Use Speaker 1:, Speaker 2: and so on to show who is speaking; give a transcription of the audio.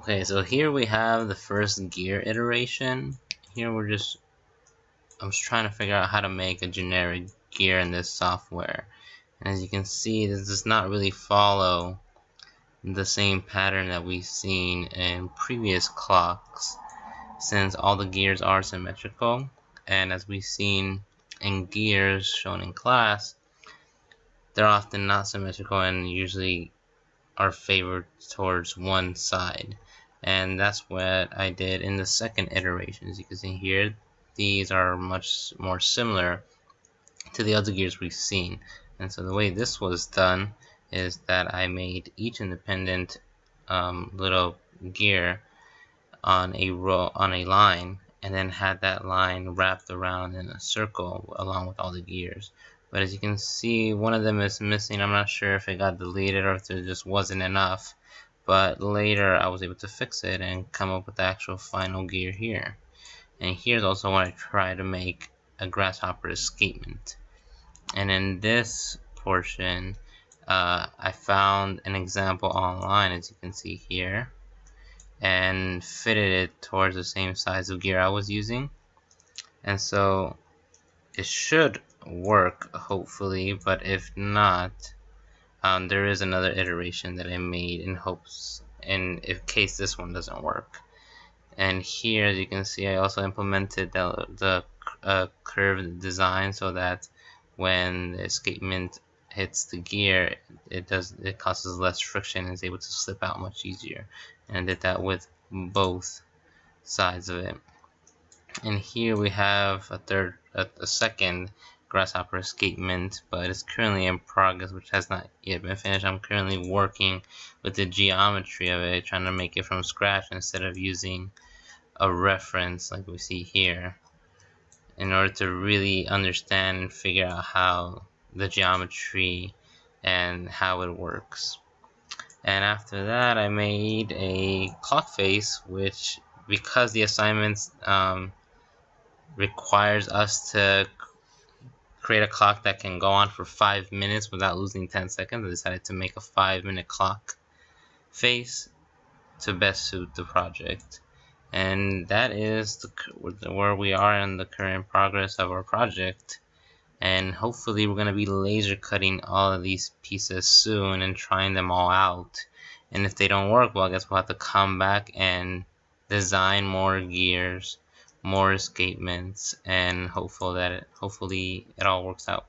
Speaker 1: Okay, so here we have the first gear iteration. Here I'm just trying to figure out how to make a generic gear in this software. And as you can see, this does not really follow the same pattern that we've seen in previous clocks, since all the gears are symmetrical. And as we've seen in gears shown in class, they're often not symmetrical and usually are favored towards one side. And that's what I did in the second iteration. As you can see here, these are much more similar to the other gears we've seen. And so the way this was done is that I made each independent little gear on a line, and then had that line wrapped around in a circle along with all the gears. But as you can see, one of them is missing. I'm not sure if it got deleted or if there just wasn't enough, but later I was able to fix it and come up with the actual final gear here. And here's also when I try to make a grasshopper escapement. And in this portion, I found an example online, as you can see here, and fitted it towards the same size of gear I was using. And so it should work, hopefully, but if not, there is another iteration that I made in hopes, in case this one doesn't work. And here, as you can see, I also implemented the curved design so that when the escapement hits the gear, it causes less friction and is able to slip out much easier. And I did that with both sides of it. And here we have a second grasshopper escapement, but it's currently in progress, which has not yet been finished. I'm currently working with the geometry of it, trying to make it from scratch instead of using a reference like we see here, in order to really understand and figure out how the geometry and how it works. And after that, I made a clock face, which, because the assignments requires us to create a clock that can go on for 5 minutes without losing 10 seconds, I decided to make a 5-minute clock face to best suit the project. And that is where we are in the current progress of our project. And hopefully we're going to be laser cutting all of these pieces soon and trying them all out. And if they don't work, well, I guess we'll have to come back and design more gears, more escapements, and hopefully it all works out.